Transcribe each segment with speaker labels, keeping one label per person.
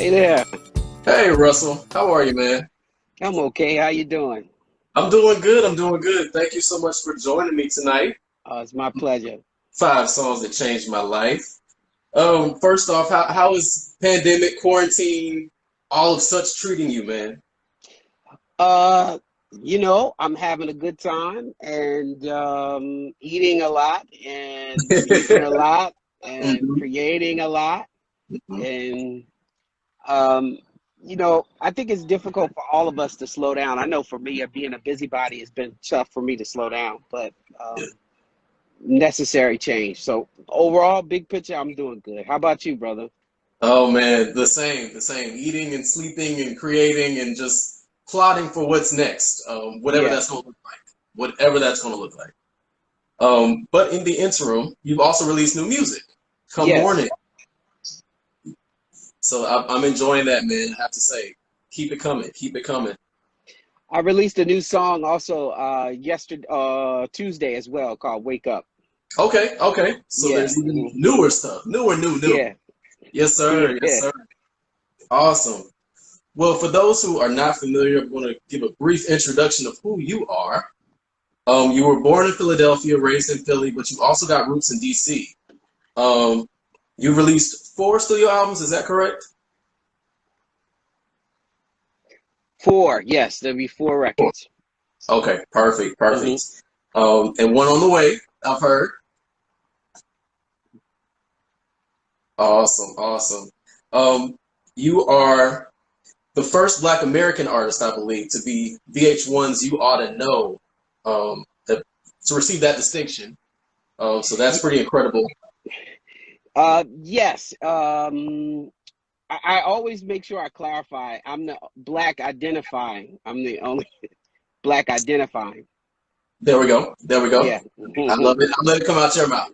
Speaker 1: Hey there.
Speaker 2: Hey Russell, how are you, man?
Speaker 1: I'm okay. How you doing?
Speaker 2: I'm doing good. I'm doing good. Thank you so much for joining me tonight.
Speaker 1: It's my pleasure.
Speaker 2: Five songs that changed my life. First off, how is pandemic, quarantine, all of such treating you, man?
Speaker 1: Uh, I'm having a good time and eating a lot and music a lot and
Speaker 2: Mhm.
Speaker 1: creating a lot. And um, I think it's difficult for all of us to slow down. I know for me, being a busybody, it's been tough for me to slow down, but necessary change. So overall, big picture, I'm doing good. How about you, brother?
Speaker 2: Oh man, the same. Eating and sleeping and creating and just plotting for what's next. Whatever
Speaker 1: Yeah.
Speaker 2: that's going to look like. Whatever that's going to look like. But in the interim, you've also released new music. Come
Speaker 1: Yes.
Speaker 2: morning. So I'm enjoying that, man. I have to say, keep it coming, keep it coming.
Speaker 1: I released a new song also yesterday, Tuesday as well, called "Wake Up."
Speaker 2: Okay, okay. So
Speaker 1: Yeah,
Speaker 2: there's even newer stuff, new.
Speaker 1: yeah,
Speaker 2: Yes, sir. Yes,
Speaker 1: yeah.
Speaker 2: sir. Awesome. Well, for those who are not familiar, I'm going to give a brief introduction of who you are. You were born in Philadelphia, raised in Philly, but you also got roots in DC. Um, you released four studio albums. Is that correct?
Speaker 1: Four, yes, there'll be four
Speaker 2: Four.
Speaker 1: records.
Speaker 2: Okay, perfect,
Speaker 1: Hmm.
Speaker 2: perfect. And one on the way. I've heard. Awesome, awesome. Um, you are the first Black American artist, I believe, to be VH1's You Ought to Know, to receive that distinction. So that's pretty incredible.
Speaker 1: Yes. I always make sure I clarify. I'm the black identifying. I'm the only black identifying.
Speaker 2: There we go. There we go.
Speaker 1: Yeah.
Speaker 2: I love it. I let it come out your mouth.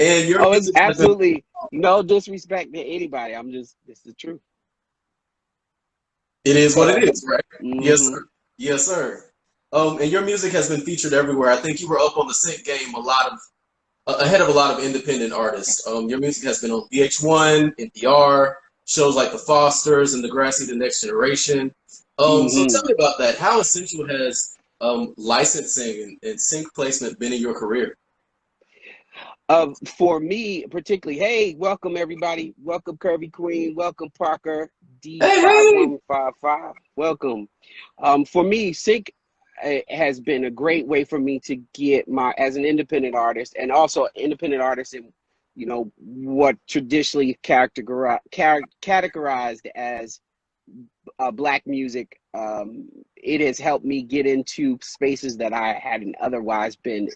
Speaker 2: And your
Speaker 1: Oh, it's
Speaker 2: music has been.
Speaker 1: absolutely no disrespect to anybody. It's the truth.
Speaker 2: It is
Speaker 1: Go
Speaker 2: what it
Speaker 1: ahead.
Speaker 2: is, right? Yes,
Speaker 1: Hmm.
Speaker 2: sir. Yes, sir. And your music has been featured everywhere. I think you were up on the sync game ahead of a lot of independent artists. Your music has been on VH1, NPR, shows like The Fosters and Degrassi, The Next Generation. So
Speaker 1: Hmm.
Speaker 2: tell me about that. How essential has licensing and sync placement been in your career?
Speaker 1: For me, particularly, hey, welcome everybody. Welcome Curvy Queen. Welcome Parker
Speaker 2: Hey, hey!
Speaker 1: D5155. Welcome. For me, Sync has been a great way for me to get my as an independent artist and also independent artist in what traditionally categorized as black music. It has helped me get into spaces that I hadn't otherwise been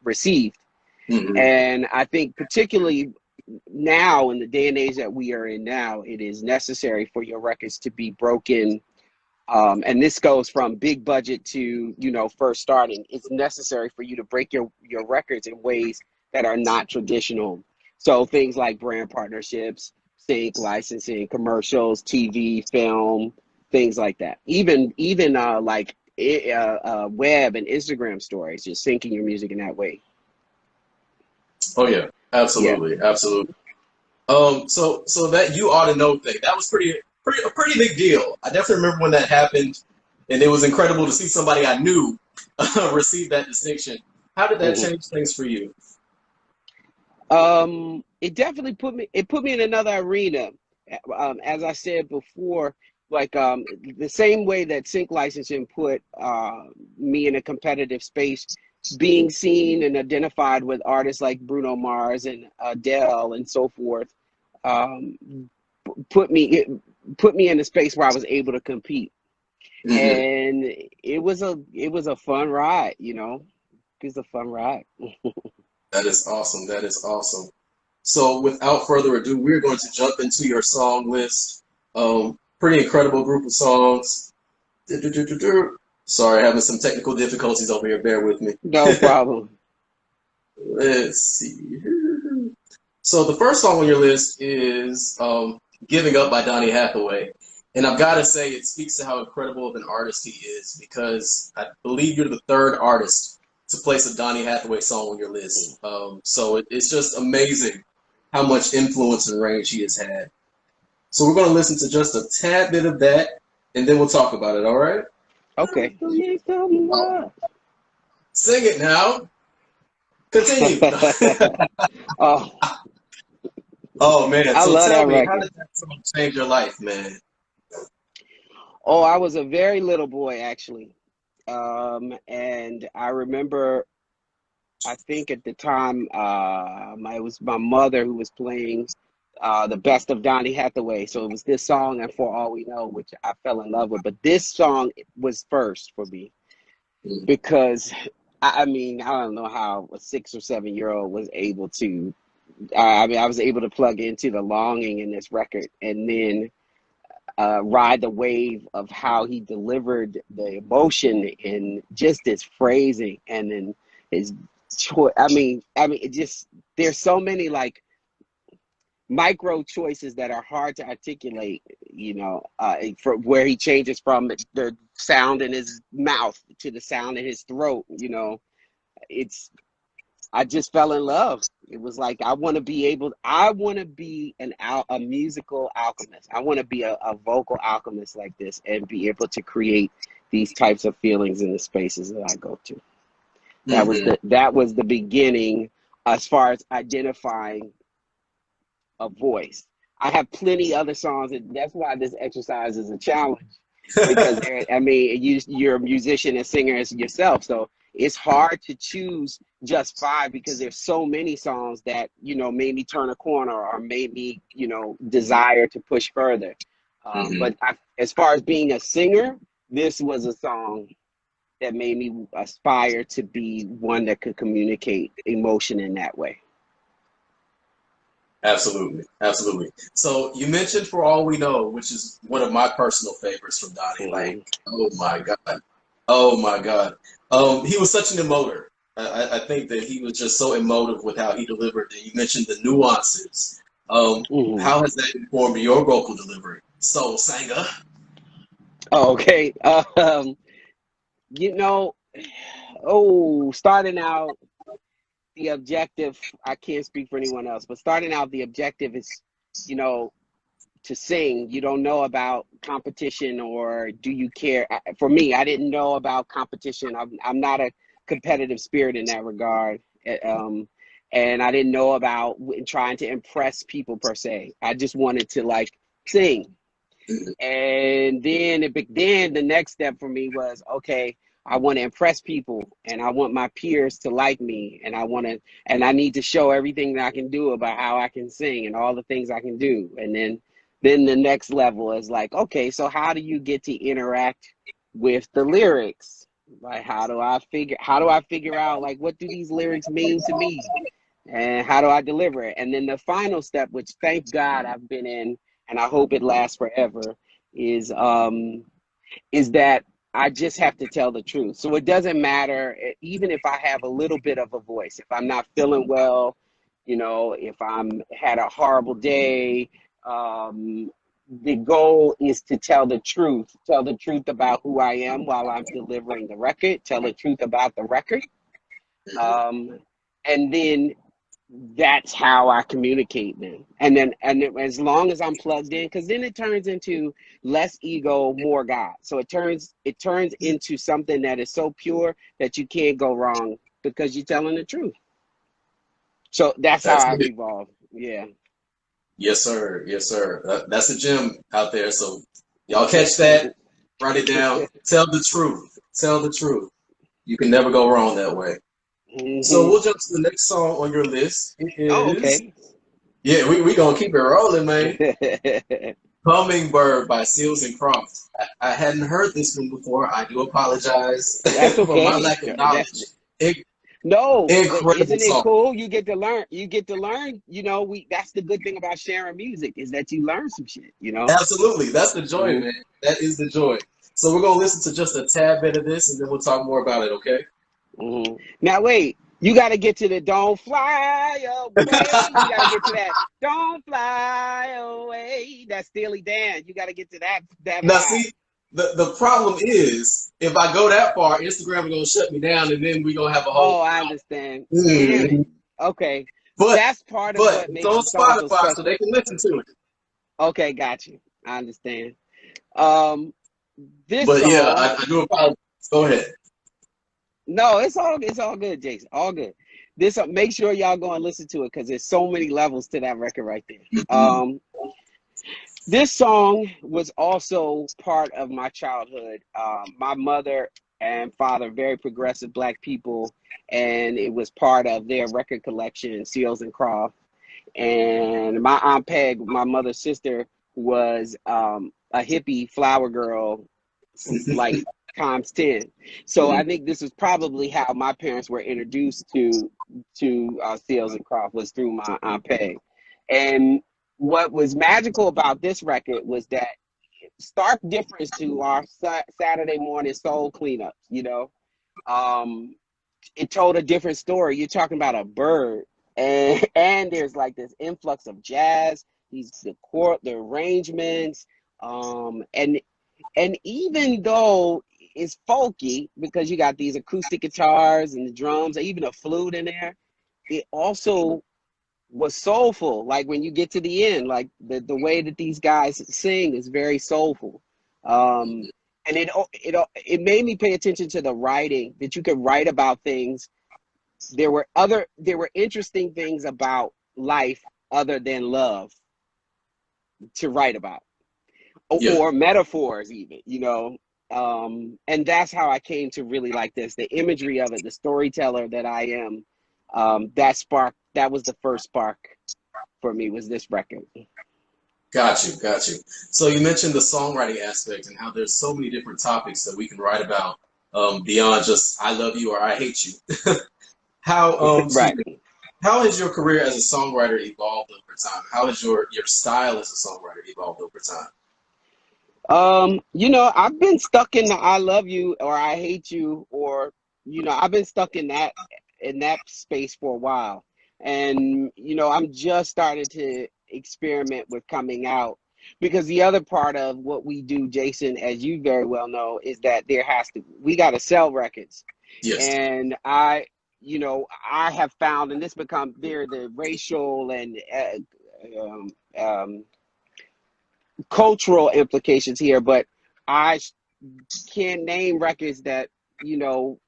Speaker 1: received.
Speaker 2: Hmm.
Speaker 1: And I think particularly now in the day and age that we are in now, it is necessary for your records to be broken. And this goes from big budget to, first starting. It's necessary for you to break your records in ways that are not traditional. So things like brand partnerships, sync licensing, commercials, TV, film, things like that. Even like web and Instagram stories, just syncing your music in that way.
Speaker 2: Oh yeah,
Speaker 1: Yeah.
Speaker 2: absolutely, absolutely. So that You Ought to Know thing, that was a pretty big deal. I definitely remember when that happened, and it was incredible to see somebody I knew receive that distinction. How did that
Speaker 1: Mhm.
Speaker 2: change things for you?
Speaker 1: It definitely put me in another arena. As I said before, like the same way that sync licensing put me in a competitive space, being seen and identified with artists like Bruno Mars and Adele and so forth, um, put me it put me in a space where I was able to compete,
Speaker 2: Hmm.
Speaker 1: and it was a fun ride. It was a fun ride.
Speaker 2: That is awesome. That is awesome. So without further ado, we're going to jump into your song list. Pretty incredible group of songs. Du-du-du-du-du. Sorry, having some technical difficulties over here. Bear with me.
Speaker 1: No problem.
Speaker 2: Let's see. So the first song on your list is "Giving Up" by Donny Hathaway, and I've got to say it speaks to how incredible of an artist he is because I believe you're the third artist to place a Donny Hathaway song on your list. So it's just amazing how much influence and range he has had. So we're going to listen to just a tad bit of that, and then we'll talk about it, all right?
Speaker 1: Okay.
Speaker 2: Sing it now. Continue.
Speaker 1: Oh,
Speaker 2: Oh, man.
Speaker 1: I
Speaker 2: So
Speaker 1: love
Speaker 2: tell
Speaker 1: that
Speaker 2: me, how
Speaker 1: record.
Speaker 2: did that song change your life, man?
Speaker 1: Oh, I was a very little boy actually. And I remember, I think at the time, it was my mother who was playing the best of Donny Hathaway. So it was this song and For All We Know, which I fell in love with. But this song was first for me
Speaker 2: Mm.
Speaker 1: because I mean, I don't know how a 6 or 7 year old was able to. I mean, I was able to plug into the longing in this record and then ride the wave of how he delivered the emotion and just his phrasing and then his choice. I mean, it just there's so many like micro choices that are hard to articulate. For where he changes from the sound in his mouth to the sound in his throat. It's I just fell in love. It was like I want to be a musical alchemist. I want to be a vocal alchemist like this and be able to create these types of feelings in the spaces that I go to.
Speaker 2: Hmm.
Speaker 1: That was the beginning as far as identifying a voice. I have plenty other songs, and that's why this exercise is a challenge because I mean, you're a musician and singer as yourself, so it's hard to choose just five because there's so many songs that made me turn a corner or made me desire to push further.
Speaker 2: Hmm.
Speaker 1: As far as being a singer, this was a song that made me aspire to be one that could communicate emotion in that way.
Speaker 2: Absolutely, absolutely. So you mentioned "For All We Know," which is one of my personal favorites from Donnie. Like,
Speaker 1: Mhm.
Speaker 2: oh my god, oh my god. He was such an emoter. I think that he was just so emotive with how he delivered it. You mentioned the nuances.
Speaker 1: Mhm.
Speaker 2: How has that informed your vocal delivery, soul singer?
Speaker 1: Oh, okay. You know, starting out, the objective, I can't speak for anyone else, but starting out, the objective is, you know, to sing. You don't know about competition or do you care? For me, I didn't know about competition. I'm not a competitive spirit in that regard. And I didn't know about trying to impress people per se. I just wanted to like sing. And then the next step for me was, okay, I want to impress people and I want my peers to like me and I need to show everything that I can do about how I can sing and all the things I can do. And then the next level is like, okay, so how do you get to interact with the lyrics? Like how do I figure out like what do these lyrics mean to me? And how do I deliver it? And then the final step, which thank God I've been in, and I hope it lasts forever, is um, is that I just have to tell the truth. So it doesn't matter, even if I have a little bit of a voice, if I'm not feeling well, if I'm had a horrible day. Um, the goal is to tell the truth about who I am while I'm delivering the record, tell the truth about the record, um, and then that's how I communicate then. And then as long as I'm plugged in, because then it turns into less ego, more God. So it turns into something that is so pure that you can't go wrong because you're telling the truth. So that's how
Speaker 2: That's
Speaker 1: I've
Speaker 2: it.
Speaker 1: evolved. Yeah.
Speaker 2: Yes, sir. Yes, sir. That's a gem out there. So y'all catch that, write it down. Tell the truth. Tell the truth. You can never go wrong that way. So
Speaker 1: Hmm.
Speaker 2: we'll jump to the next song on your list. It
Speaker 1: Oh,
Speaker 2: is,
Speaker 1: okay.
Speaker 2: yeah, we gonna keep it rolling, man. Hummingbird by Seals and Crofts. I hadn't heard this one before. I do apologize
Speaker 1: That's
Speaker 2: for my
Speaker 1: okay.
Speaker 2: lack of knowledge. In-
Speaker 1: No,
Speaker 2: Incredible
Speaker 1: isn't it
Speaker 2: song.
Speaker 1: cool? You get to learn. You get to learn. We that's the good thing about sharing music is that you learn some shit.
Speaker 2: Absolutely. That's the joy,
Speaker 1: Hmm.
Speaker 2: man. That is the joy. So we're gonna listen to just a tad bit of this and then we'll talk more about it, okay?
Speaker 1: Hmm. Now wait, you got to get to the "Don't Fly Away." You got to get to that "Don't Fly Away." That's Steely Dan. You got to get to that
Speaker 2: Now
Speaker 1: vibe.
Speaker 2: see, the problem is if I go that far, Instagram is gonna shut me down and then we're gonna have a whole
Speaker 1: Oh, I understand. Damn it.
Speaker 2: mm.
Speaker 1: Okay,
Speaker 2: But
Speaker 1: that's part of
Speaker 2: but
Speaker 1: what
Speaker 2: it's
Speaker 1: makes
Speaker 2: on
Speaker 1: the song so
Speaker 2: Spotify so
Speaker 1: special.
Speaker 2: they can listen to it.
Speaker 1: Okay, got you. I understand. Um, this
Speaker 2: But yeah,
Speaker 1: song,
Speaker 2: I do apologize. Go ahead.
Speaker 1: no, it's all good, Jason. All good. This make sure y'all go and listen to it because there's so many levels to that record right there. This song was also part of my childhood. My mother and father, very progressive black people, and it was part of their record collection, Seals and Croft. And my aunt Peg, my mother's sister, was a hippie flower girl, like times 10. So I think this is probably how my parents were introduced to Seals and Croft was through my aunt Peg. And what was magical about this record was that stark difference to our Saturday morning soul cleanups. Um, it told a different story. You're talking about a bird, and there's like this influx of jazz, the arrangements, and even though it's folky because you got these acoustic guitars and the drums, even a flute in there, it also was soulful. Like when you get to the end, like the way that these guys sing is very soulful. Um, and it made me pay attention to the writing that you could write about things. There were interesting things about life other than love to write about,
Speaker 2: Yeah,
Speaker 1: or metaphors even, and that's how I came to really like this, the imagery of it, the storyteller that I am. That was the first spark for me, was this record.
Speaker 2: got you, got you. So you mentioned the songwriting aspect and how there's so many different topics that we can write about beyond just "I love you" or "I hate you." How excuse
Speaker 1: Right.
Speaker 2: me, how has your career as a songwriter evolved over time? How has your style as a songwriter evolved over time?
Speaker 1: I've been stuck in the I love you or I hate you, or I've been stuck in that space for a while. And I'm just starting to experiment with coming out, because the other part of what we do, Jason, as you very well know, is that we got to sell records.
Speaker 2: Yes.
Speaker 1: And I have found, and this become there the racial and um, um, cultural implications here, but I can't name records that you know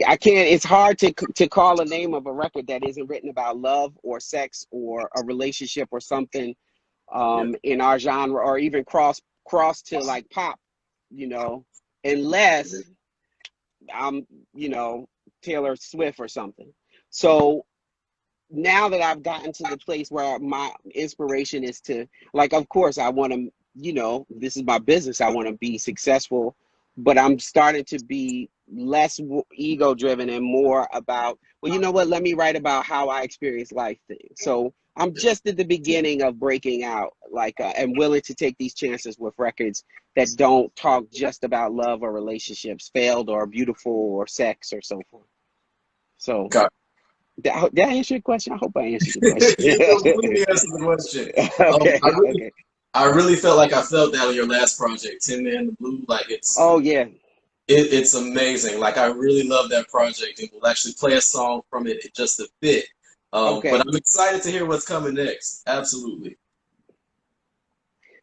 Speaker 1: I can't. It's hard to call a name of a record that isn't written about love or sex or a relationship or something,
Speaker 2: Yeah.
Speaker 1: in our genre, or even cross to like pop, you know, unless I'm Taylor Swift or something. So now that I've gotten to the place where my inspiration is to, like, of course, I want to, this is my business. I want to be successful, but I'm starting to be less ego driven and more about, well, you know what? Let me write about how I experience life things. So I'm just at the beginning of breaking out, like, and willing to take these chances with records that don't talk just about love or relationships, failed or beautiful or sex or so forth. So
Speaker 2: Got
Speaker 1: did I answer your question? I hope I answered your question.
Speaker 2: you completely answered the question. I
Speaker 1: Okay,
Speaker 2: really,
Speaker 1: okay.
Speaker 2: I really felt like I felt that on your last project, Tin Man the Blue. Like
Speaker 1: Oh yeah,
Speaker 2: it's amazing. Like I really love that project, and we'll actually play a song from it in just a bit. But
Speaker 1: okay.
Speaker 2: I'm excited to hear what's coming next. Absolutely.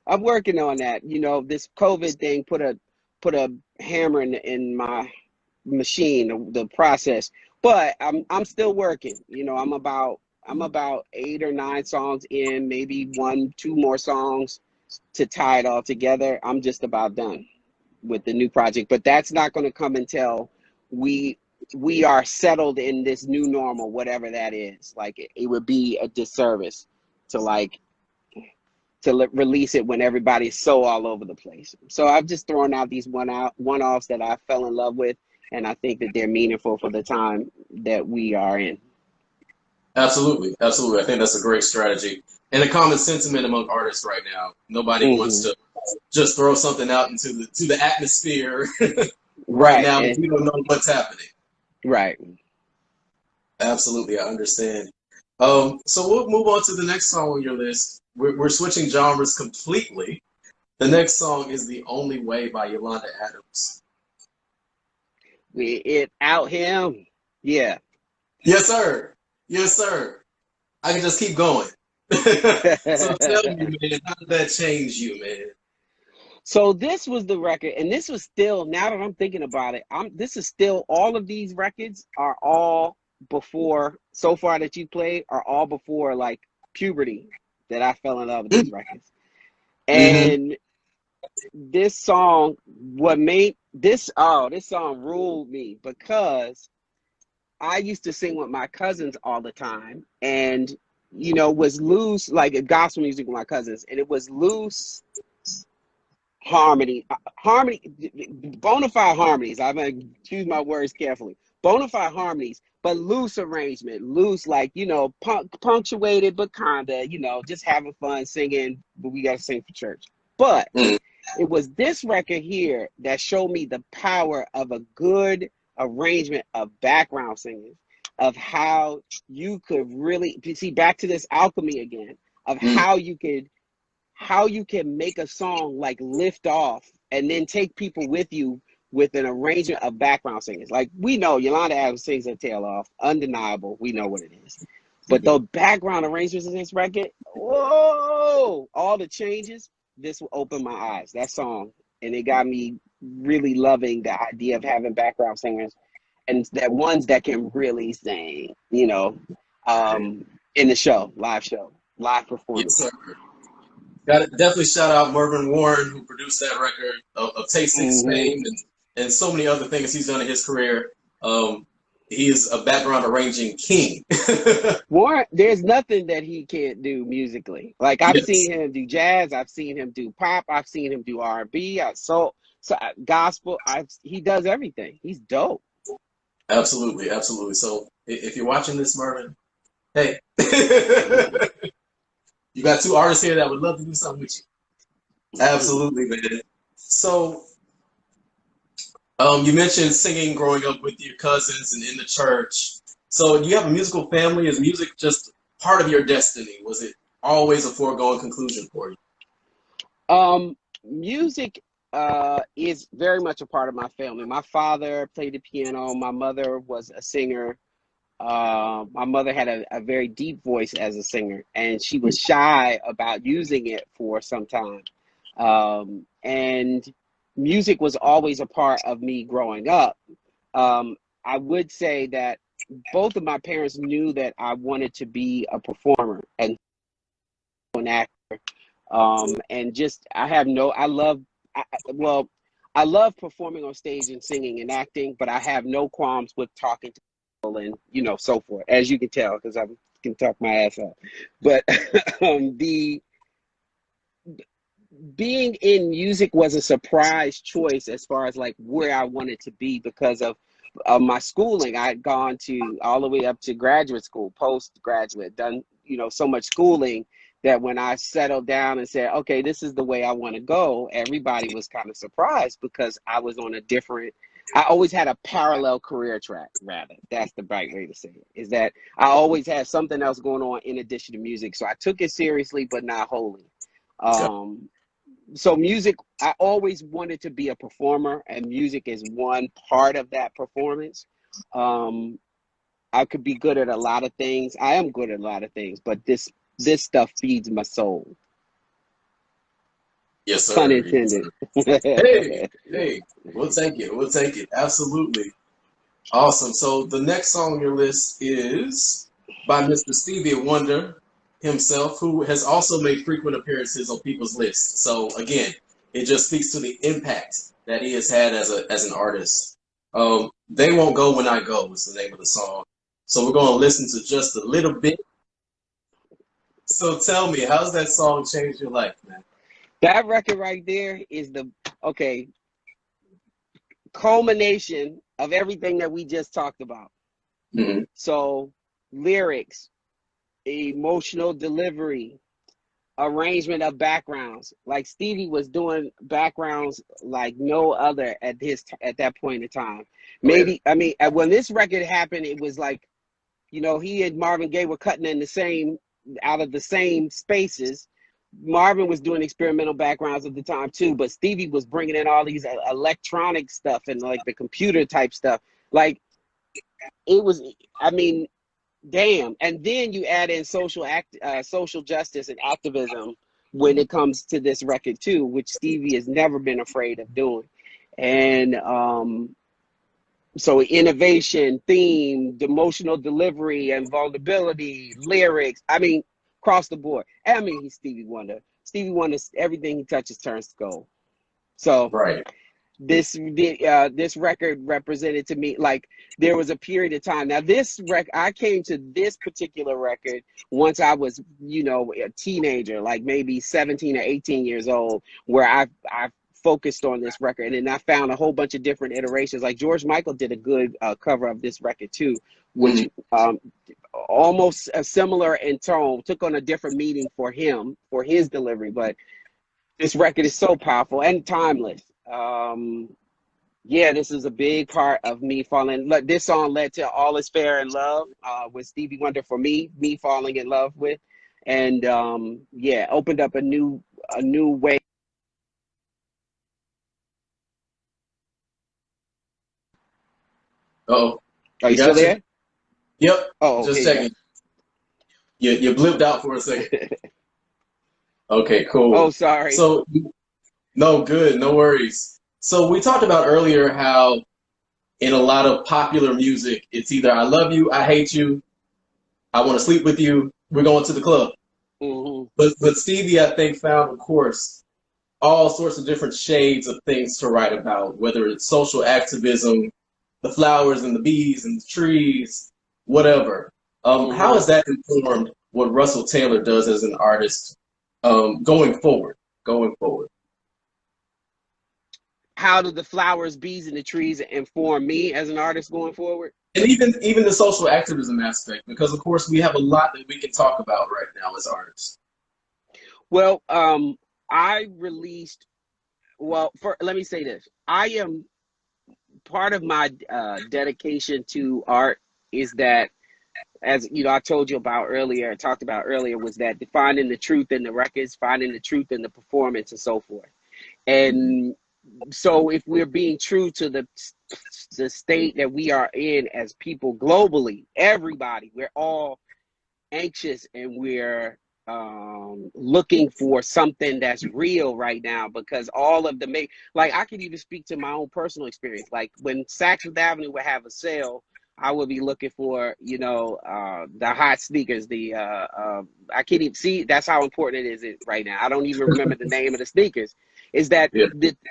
Speaker 1: I'm working on that. This COVID thing put a hammer in my machine, the process. But I'm still working. I'm about 8 or 9 songs in, maybe one, two more songs to tie it all together. I'm just about done with the new project, but that's not going to come until we we are settled in this new normal, whatever that is. Like it would be a disservice to release it when everybody's so all over the place. So I've just thrown out these one offs that I fell in love with, and I think that they're meaningful for the time that we are in.
Speaker 2: Absolutely. Absolutely. I think that's a great strategy. And a common sentiment among artists right now. Nobody wants
Speaker 1: Hmm.
Speaker 2: to just throw something out into the atmosphere right
Speaker 1: Right.
Speaker 2: now if you don't know what's happening.
Speaker 1: Right.
Speaker 2: Absolutely, I understand. So we'll move on to the next song on your list. We're switching genres completely. The next song is "The Only Way" by Yolanda Adams.
Speaker 1: It out him. Yeah.
Speaker 2: Yes, sir. Yes, sir. I can just keep going. So tell me, man, how did that change you, man?
Speaker 1: So this was the record, and this was still, now that I'm thinking about it, this is still, all of these records are all before, so far that you played, are all before like puberty that I fell in love with these records.
Speaker 2: Mm-hmm.
Speaker 1: And this song, what made this, oh, this song ruled me because I used to sing with my cousins all the time, and was loose, like gospel music with my cousins, and it was loose harmony, bona fide harmonies. I'm gonna choose my words carefully. Bona fide harmonies, but loose arrangement, loose, like punctuated, but kinda, just having fun singing. But we gotta sing for church. But it was this record here that showed me the power of a good arrangement of background singing, of how you could really see, back to this alchemy again, of how you can make a song like lift off and then take people with you with an arrangement of background singers. Like, we know Yolanda Adams sings her tail off, undeniable. We know what it is. But the background arrangements in this record, whoa, all the changes, this will open my eyes. That song, and it got me really loving the idea of having background singers, and that ones that can really sing, in the show, live
Speaker 2: Yes,
Speaker 1: performance.
Speaker 2: sir. Got to definitely shout out Mervyn Warren, who produced that record of Taste Six
Speaker 1: Mm-hmm.
Speaker 2: fame and so many other things he's done in his career. He is a background arranging king.
Speaker 1: Warren, there's nothing that he can't do musically. Like, I've
Speaker 2: Yes,
Speaker 1: seen him do jazz, I've seen him do pop, I've seen him do R&B, gospel. He does everything. He's dope.
Speaker 2: absolutely, absolutely. So if you're watching this, Mervyn, hey, you got two artists here that would love to do something with you. Absolutely, man. So you mentioned singing growing up with your cousins and in the church. So, do you have a musical family? Is music just part of your destiny? Was it always a foregone conclusion for you?
Speaker 1: Music is very much a part of my family. My father played the piano. My mother was a singer. My mother had a very deep voice as a singer, and she was shy about using it for some time. And music was always a part of me growing up. I would say that both of my parents knew that I wanted to be a performer and an actor. And just, well, I love performing on stage and singing and acting, but I have no qualms with talking to people and, so forth, as you can tell, because I can talk my ass off. But the being in music was a surprise choice as far as like where I wanted to be because of my schooling. I had gone to all the way up to graduate school, postgraduate, done, so much schooling that when I settled down and said, okay, this is the way I want to go, everybody was kind of surprised because I was on I always had a parallel career track, rather. That's the right way to say it, is that I always had something else going on in addition to music. So I took it seriously, but not wholly. Um, so music, I always wanted to be a performer, and music is one part of that performance. um I could be good at a lot of things. I am good at a lot of things, but this stuff feeds my soul.
Speaker 2: Yes,
Speaker 1: Pun
Speaker 2: sir. Yes,
Speaker 1: intended.
Speaker 2: sir. Hey, hey, we'll take it. We'll take it. Absolutely. Awesome. So the next song on your list is by Mr. Stevie Wonder himself, who has also made frequent appearances on people's lists. So again, it just speaks to the impact that he has had as an artist. They Won't Go When I Go is the name of the song. So we're going to listen to just a little bit. So tell me, how's that song changed your life, man?
Speaker 1: That record right there is the, okay, culmination of everything that we just talked about.
Speaker 2: Mm-hmm.
Speaker 1: So, lyrics, emotional delivery, arrangement of backgrounds. Like, Stevie was doing backgrounds like no other at that point in time.
Speaker 2: Oh yeah.
Speaker 1: Maybe, I mean, when this record happened, it was like, he and Marvin Gaye were cutting in the same, out of the same spaces. Marvin was doing experimental backgrounds at the time too, but Stevie was bringing in all these electronic stuff and like the computer type stuff. Like, it was, I mean, damn. And then you add in social justice and activism when it comes to this record too, which Stevie has never been afraid of doing. And so innovation, theme, emotional delivery, and vulnerability, lyrics. I mean, across the board. I mean, he's Stevie Wonder. Stevie Wonder, everything he touches turns to gold. So
Speaker 2: Right.
Speaker 1: this record represented to me, like, there was a period of time. Now I came to this particular record once I was, a teenager, like maybe 17 or 18 years old, where I focused on this record, and then I found a whole bunch of different iterations. Like George Michael did a good cover of this record too, which almost similar in tone, took on a different meaning for him, for his delivery, but this record is so powerful and timeless. Yeah, this is a big part of me falling. This song led to "All Is Fair in Love" with Stevie Wonder for me falling in love with, and yeah, opened up a new way.
Speaker 2: Oh,
Speaker 1: Are
Speaker 2: we
Speaker 1: you still
Speaker 2: got you.
Speaker 1: there?
Speaker 2: Yep.
Speaker 1: Oh,
Speaker 2: Just
Speaker 1: okay,
Speaker 2: checking. You blipped out for a second. Okay,
Speaker 1: oh,
Speaker 2: cool.
Speaker 1: sorry.
Speaker 2: So, no, good, no worries. So we talked about earlier how in a lot of popular music, it's either I love you, I hate you, I want to sleep with you, we're going to the club.
Speaker 1: Hmm.
Speaker 2: But Stevie, I think, found, of course, all sorts of different shades of things to write about, whether it's social activism, the flowers and the bees and the trees, whatever. How
Speaker 1: Hmm.
Speaker 2: has that informed what Russell Taylor does as an artist going forward? Going forward.
Speaker 1: How do the flowers, bees, and the trees inform me as an artist going forward?
Speaker 2: And even the social activism aspect, because of course we have a lot that we can talk about right now as artists.
Speaker 1: Well, I released. Let me say this. I am part of my dedication to art is that, as you know, I told you about earlier, talked about earlier, was that defining the truth in the records, finding the truth in the performance, and so forth. And so, if we're being true to the state that we are in as people globally, everybody, we're all anxious and we're looking for something that's real right now, because all of like, I could even speak to my own personal experience. Like when Saks Fifth Avenue would have a sale, I would be looking for, the hot sneakers. I can't even see. That's how important it is right now. I don't even remember the name of the sneakers. Is that
Speaker 2: Yeah,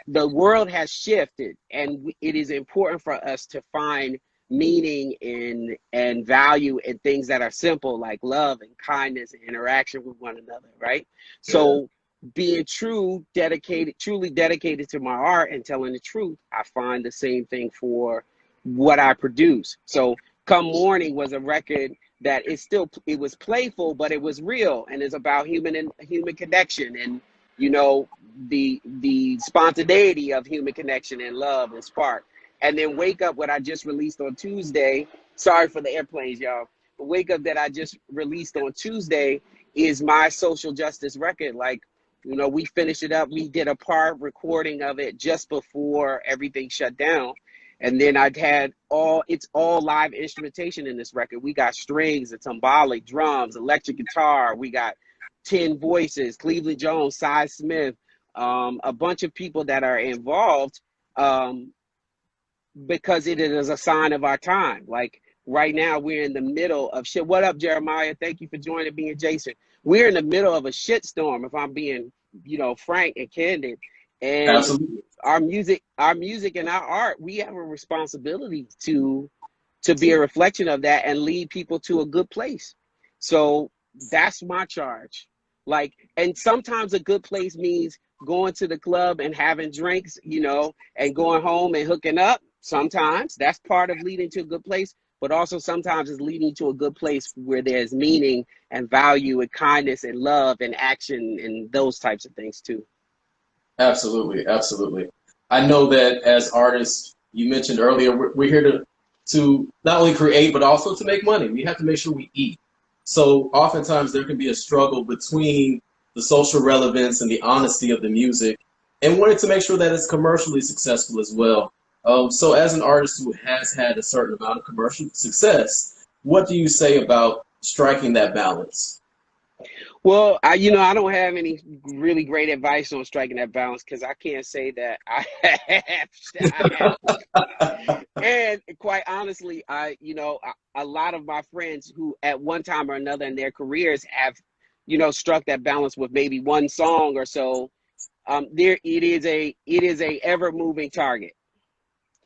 Speaker 1: the world has shifted, and it is important for us to find meaning in and value in things that are simple, like love and kindness and interaction with one another, right?
Speaker 2: yeah,
Speaker 1: So being truly dedicated to my art and telling the truth, I find the same thing for what I produce. So Come Morning was a record that it was playful, but it was real, and it's about human connection, and you know the spontaneity of human connection and love and spark. And then Wake Up, what I just released on Tuesday. Sorry for the airplanes, y'all. But Wake Up that I just released on Tuesday is my social justice record. Like, we finished it up. We did a part recording of it just before everything shut down. And then it's all live instrumentation in this record. We got strings, a timbale, drums, electric guitar. We got 10 voices, Cleveland Jones, Cy Smith, a bunch of people that are involved. Because it is a sign of our time. Like right now, we're in the middle of shit. What up, Jeremiah? Thank you for joining me and Jason. We're in the middle of a shitstorm, if I'm being, frank and candid. And
Speaker 2: absolutely.
Speaker 1: our music and our art, we have a responsibility to be a reflection of that and lead people to a good place. So that's my charge. Like, and sometimes a good place means going to the club and having drinks, and going home and hooking up. Sometimes that's part of leading to a good place, but also sometimes it's leading to a good place where there's meaning and value and kindness and love and action and those types of things too.
Speaker 2: Absolutely, absolutely. I know that as artists, you mentioned earlier, we're here to not only create but also to make money. We have to make sure we eat. So oftentimes there can be a struggle between the social relevance and the honesty of the music, and wanting to make sure that it's commercially successful as well. So as an artist who has had a certain amount of commercial success, what do you say about striking that balance?
Speaker 1: Well, I don't have any really great advice on striking that balance because I can't say that I have. And quite honestly, a lot of my friends who at one time or another in their careers have, struck that balance with maybe one song or so. It is a ever moving target.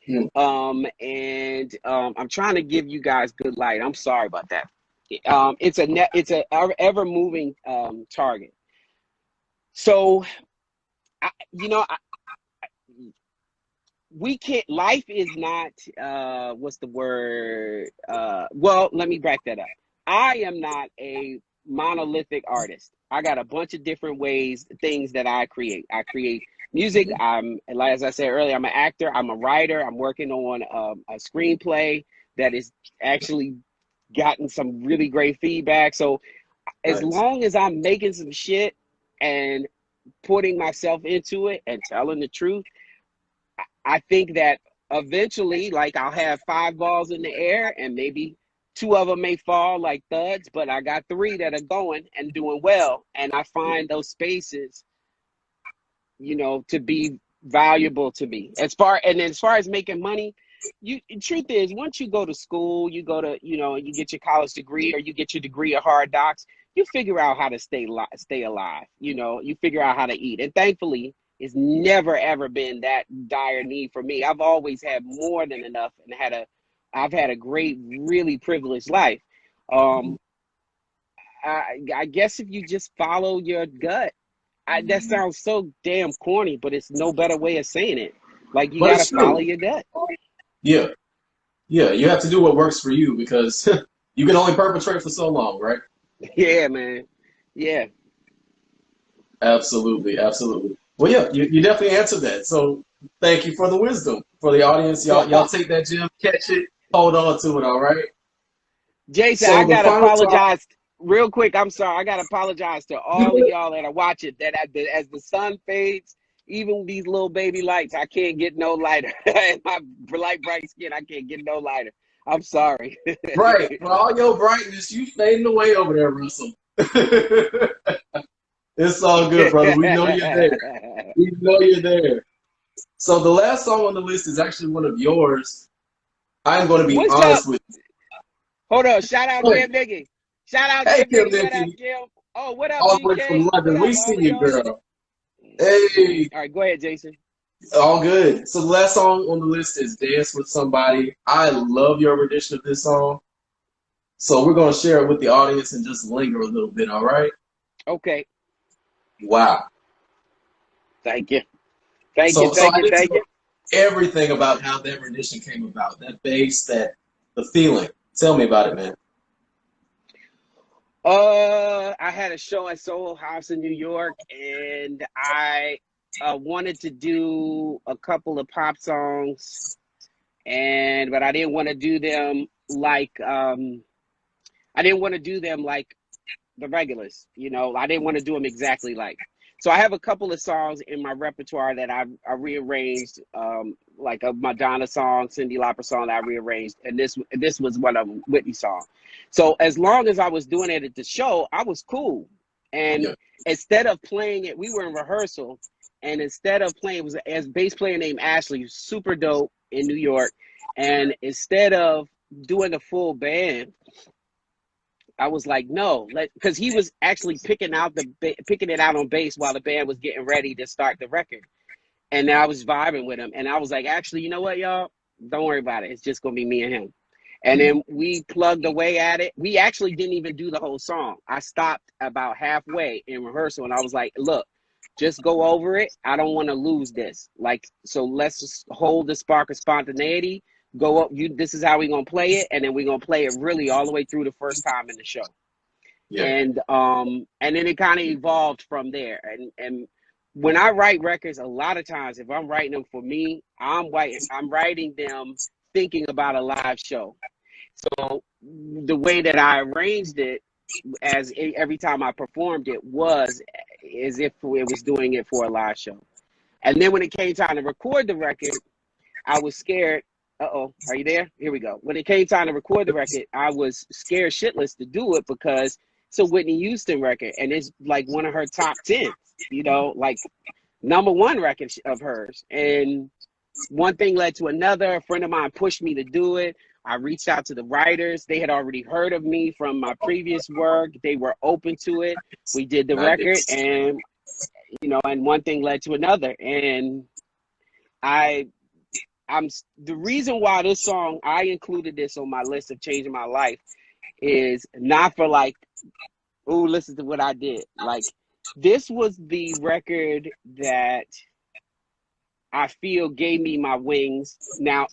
Speaker 2: Hmm.
Speaker 1: And I'm trying to give you guys good light. I'm sorry about that. It's a ever moving target. So I, you know I, we can't. Life is not what's the word? Well, let me back that up. I am not a monolithic artist. I got a bunch of different ways, things that I create music. As I said earlier, I'm an actor, I'm a writer, I'm working on a screenplay that is actually gotten some really great feedback. So as
Speaker 2: Nice.
Speaker 1: long as I'm making some shit and putting myself into it and telling the truth, I think that eventually, like, I'll have five balls in the air and maybe two of them may fall like thuds, but I got three that are going and doing well. And I find those spaces, to be valuable to me. As far as making money, truth is, once you go to school, you go to, you get your college degree or you get your degree of hard knocks, you figure out how to stay alive. You figure out how to eat. And thankfully, it's never ever been that dire need for me. I've always had more than enough and I've had a great, really privileged life. Um, I guess if you just follow your gut, that sounds so damn corny, but it's no better way of saying it. Like, you
Speaker 2: But
Speaker 1: got to
Speaker 2: it's
Speaker 1: follow
Speaker 2: true.
Speaker 1: your gut.
Speaker 2: Yeah. Yeah. You have to do what works for you because you can only perpetrate for so long, right?
Speaker 1: Yeah, man. Yeah.
Speaker 2: Absolutely. Absolutely. Well, yeah, you definitely answered that. So thank you for the wisdom. For the audience, y'all take that gem, catch it, hold on to it, all right?
Speaker 1: Jason, I
Speaker 2: So the
Speaker 1: gotta
Speaker 2: final topic.
Speaker 1: apologize real quick. I'm sorry. I gotta apologize to all of y'all that are watching. That as the sun fades, even these little baby lights, I can't get no lighter. My light bright skin, I can't get no lighter. I'm sorry.
Speaker 2: Right. For all your brightness, you fading away over there, Russell. It's all good, brother. We know you're there. We know you're there. So the last song on the list is actually one of yours. I'm going to be
Speaker 1: What's up?
Speaker 2: honest with
Speaker 1: Hold on. Shout out
Speaker 2: you.
Speaker 1: Kim Dickey. Shout out
Speaker 2: Hey,
Speaker 1: Kim
Speaker 2: Kim
Speaker 1: Dickey. What up,
Speaker 2: Nikki,
Speaker 1: Kim? Oh, what up,
Speaker 2: all the way
Speaker 1: BK?
Speaker 2: from
Speaker 1: What
Speaker 2: London.
Speaker 1: up,
Speaker 2: We see
Speaker 1: all of
Speaker 2: you,
Speaker 1: y'all?
Speaker 2: girl. Hey,
Speaker 1: All right, go ahead, Jason.
Speaker 2: all good. So the last song on the list is Dance with Somebody. I love your rendition of this song. So we're going to share it with the audience and just linger a little bit, all right?
Speaker 1: Okay.
Speaker 2: Wow.
Speaker 1: Thank you. Thank you.
Speaker 2: So
Speaker 1: Thank
Speaker 2: I
Speaker 1: you.
Speaker 2: need to
Speaker 1: Thank
Speaker 2: know
Speaker 1: you.
Speaker 2: everything about how that rendition came about, that bass, the feeling. Tell me about it, man.
Speaker 1: I had a show at Soho House in New York, and I wanted to do a couple of pop songs, but I didn't want to do them like the regulars. I didn't want to do them exactly like. So I have a couple of songs in my repertoire that I rearranged, like a Madonna song, Cyndi Lauper song that I rearranged, and this was one of them, Whitney song. So as long as I was doing it at the show, I was cool. And
Speaker 2: Yeah.
Speaker 1: instead of playing it, we were in rehearsal, and instead of playing, it was a bass player named Ashley, super dope in New York, and instead of doing the full band, I was like, no, because he was actually picking it out on bass while the band was getting ready to start the record, and I was vibing with him, and I was like, actually, you know what, y'all, don't worry about it. It's just gonna be me and him. And then we plugged away at it. We actually didn't even do the whole song. I stopped about halfway in rehearsal, and I was like, look, just go over it. I don't want to lose this. Like, so let's just hold the spark of spontaneity. Go up. This is how we're gonna play it, and then we're gonna play it really all the way through the first time in the show.
Speaker 2: Yeah.
Speaker 1: And then it kind of evolved from there. And when I write records, a lot of times if I'm writing them for me, I'm writing them thinking about a live show. So the way that I arranged it, as every time I performed it, was as if it was doing it for a live show. And then when it came time to record the record, I was scared Uh-oh, are you there? Here we go. When it came time to record the record, I was scared shitless to do it because it's a Whitney Houston record and it's like one of her top 10, like #1 record of hers. And one thing led to another. A friend of mine pushed me to do it. I reached out to the writers. They had already heard of me from my previous work. They were open to it. We did the record,
Speaker 2: Nice.
Speaker 1: and and one thing led to another. And I I'm the reason why this song, I included this on my list of changing my life, is not for like, oh, listen to what I did. Like, this was the record that I feel gave me my wings. Now,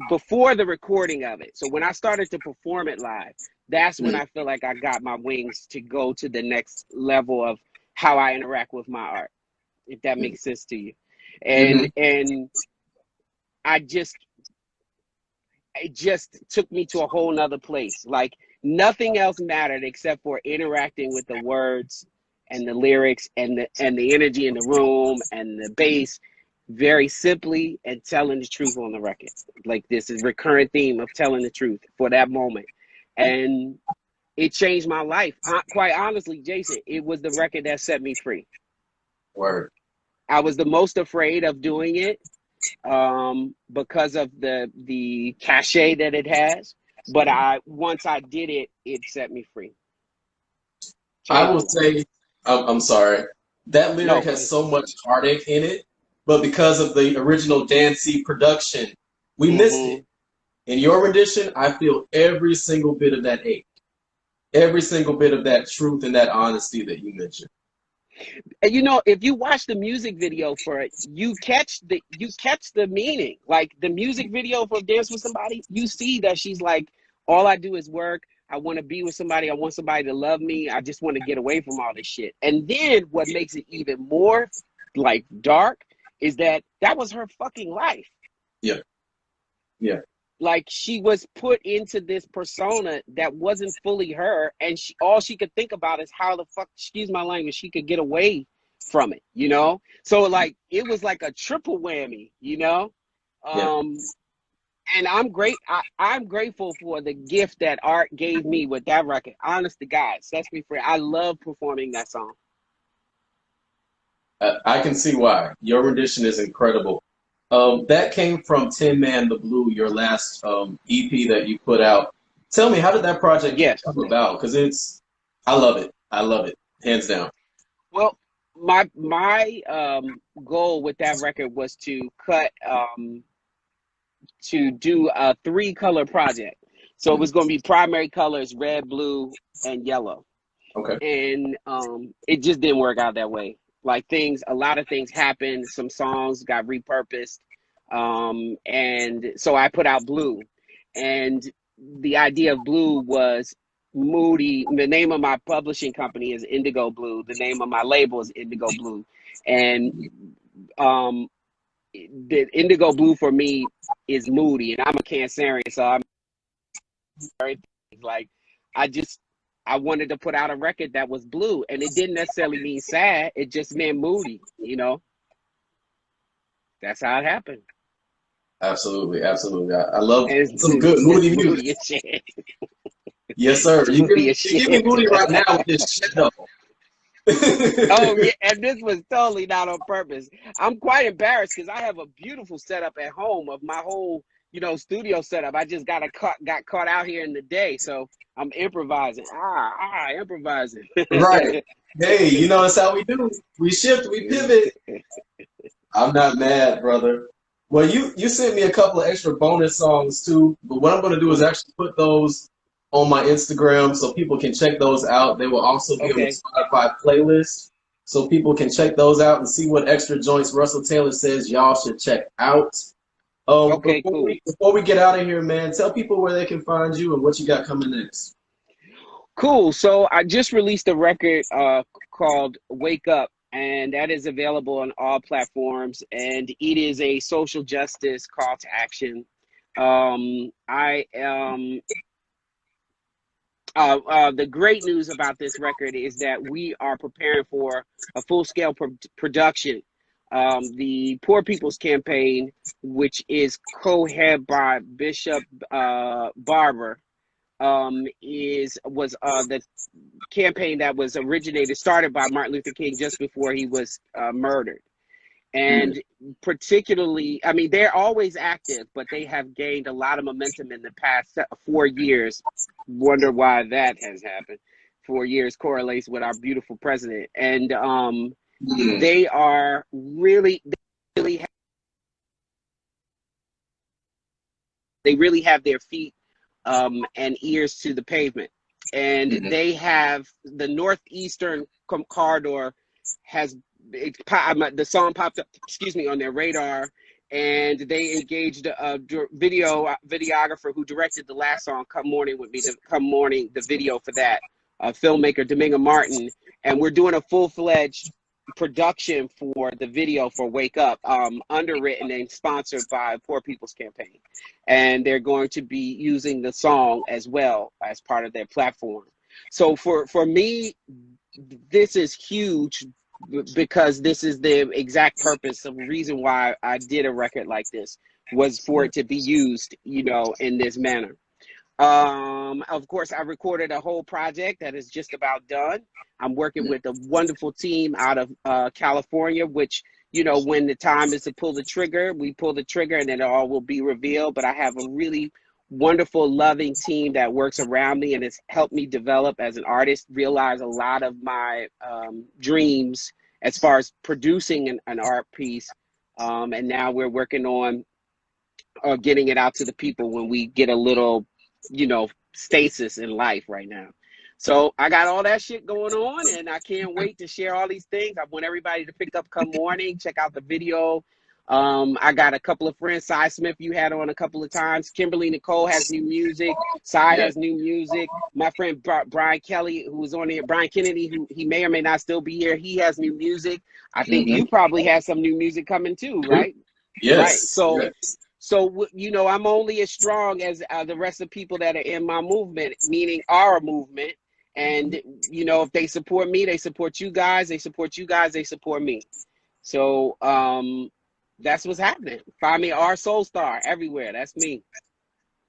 Speaker 1: before the recording of it, so when I started to perform it live, that's when I feel like I got my wings to go to the next level of how I interact with my art, if that makes sense to you. And I just, it just took me to a whole nother place. Like, nothing else mattered except for interacting with the words and the lyrics and the energy in the room and the bass, very simply, and telling the truth on the record. Like, this is recurrent theme of telling the truth for that moment. And it changed my life. Quite honestly, Jason, it was the record that set me free.
Speaker 2: Word.
Speaker 1: I was the most afraid of doing it because of the cachet that it has. But once I did it, it set me free.
Speaker 2: I will say, I'm sorry, that lyric
Speaker 1: No,
Speaker 2: has so much heartache in it, but because of the original Dancy production, we missed it. In your rendition, I feel every single bit of that ache, every single bit of that truth and that honesty that you mentioned.
Speaker 1: And if you watch the music video for it, you catch the meaning. Like, the music video for Dance with Somebody, you see that she's like, all I do is work. I want to be with somebody. I want somebody to love me. I just want to get away from all this shit. And then what makes it even more like dark is that was her fucking life.
Speaker 2: Yeah. Yeah.
Speaker 1: Like, she was put into this persona that wasn't fully her, and all she could think about is how the fuck, excuse my language, she could get away from it, So, like, it was like a triple whammy,
Speaker 2: Yeah.
Speaker 1: And I'm grateful for the gift that art gave me with that record. Honest to God, sets me free. I love performing that song.
Speaker 2: I can see why. Your rendition is incredible. That came from Tin Man the Blue, your last EP that you put out. Tell me, how did that project come about? Because I love it. I love it, hands down.
Speaker 1: Well, my goal with that record was to do a 3-color project. So it was going to be primary colors, red, blue, and yellow.
Speaker 2: Okay.
Speaker 1: And it just didn't work out that way. Like, a lot of things happened. Some songs got repurposed. And so I put out blue. And the idea of blue was moody. The name of my publishing company is Indigo Blue. The name of my label is Indigo Blue. And the Indigo Blue for me is moody. And I'm a Cancerian, so I'm very, like, I wanted to put out a record that was blue, and it didn't necessarily mean sad. It just meant moody, That's how it happened.
Speaker 2: Absolutely, absolutely. I love some good moody music.
Speaker 1: Shit.
Speaker 2: Yes, sir. You give me moody right now with this shit, though.
Speaker 1: Oh, yeah, and this was totally not on purpose. I'm quite embarrassed because I have a beautiful setup at home of my whole, studio setup. I just got caught out here in the day, so I'm improvising. Improvising.
Speaker 2: Right. Hey, that's how we do. We shift, we pivot. I'm not mad, brother. Well, you sent me a couple of extra bonus songs too, but what I'm going to do is actually put those on my Instagram so people can check those out. They will also be on the Spotify playlist, so people can check those out and see what extra joints Russell Taylor says y'all should check out.
Speaker 1: Cool.
Speaker 2: Before we get out of here, man, tell people where they can find you and what you got coming next.
Speaker 1: Cool. So I just released a record called Wake Up, and that is available on all platforms, and it is a social justice call to action. The great news about this record is that we are preparing for a full-scale production The Poor People's Campaign, which is co-head by Bishop Barber, was the campaign that was started by Martin Luther King just before he was murdered. And particularly, I mean, they're always active, but they have gained a lot of momentum in the past 4 years. Wonder why that has happened. 4 years correlates with our beautiful president. And they are really, they really have their feet and ears to the pavement. And they have the Northeastern Corridor has the song popped up, on their radar, and they engaged a videographer who directed the last song, "Come Morning with Me," the video for that, filmmaker Domingo Martin, and we're doing a full-fledged production for the video for Wake Up, underwritten and sponsored by Poor People's Campaign, and they're going to be using the song as well as part of their platform. So for me, this is huge, because this is the exact purpose of the reason why I did a record like this, was for it to be used, in this manner. Of course, I recorded a whole project that is just about done. I'm working with a wonderful team out of California, which, when the time is to pull the trigger, we pull the trigger and then it all will be revealed. But I have a really wonderful, loving team that works around me and has helped me develop as an artist, realize a lot of my dreams as far as producing an art piece. And now we're working on getting it out to the people when we get a little, stasis in life right now. So I got all that shit going on, and I can't wait to share all these things. I want everybody to pick up Come Morning, check out the video. I got a couple of friends. Cy Smith, you had on a couple of times. Kimberly Nicole has new music. Cy has new music. My friend Brian Kelly, who was on here, Brian Kennedy, who he may or may not still be here, he has new music. I think you probably have some new music coming too, right?
Speaker 2: Yes.
Speaker 1: Right. So,
Speaker 2: yes.
Speaker 1: So, I'm only as strong as the rest of the people that are in my movement, meaning our movement. And, if they support me, they support you guys. They support you guys. They support me. So, that's what's happening. Find me R Soul Star everywhere. That's me.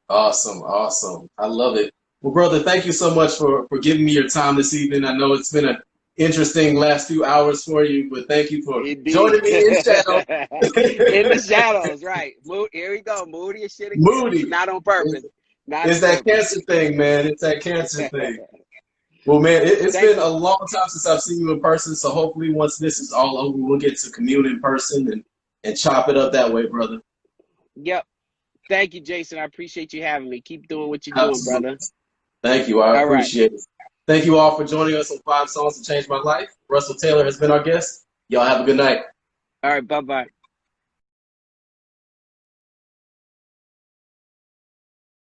Speaker 2: Awesome. Awesome. I love it. Well, brother, thank you so much for giving me your time this evening. I know it's been an interesting last few hours for you, but thank you for joining me in shadow.
Speaker 1: In the shadows, right. Here we go. Moody as shit again.
Speaker 2: Moody.
Speaker 1: Not on purpose.
Speaker 2: It's that cancer thing, man. It's that cancer thing. Well, man, it's been a long time since I've seen you in person, so hopefully once this is all over, we'll get to commune in person and chop it up that way, brother.
Speaker 1: Yep. Thank you, Jason. I appreciate you having me. Keep doing what you're doing, brother.
Speaker 2: Thank you. I appreciate it. Thank you all for joining us on 5 Songs to Change My Life. Russell Taylor has been our guest. Y'all have a good night.
Speaker 1: All right. Bye-bye.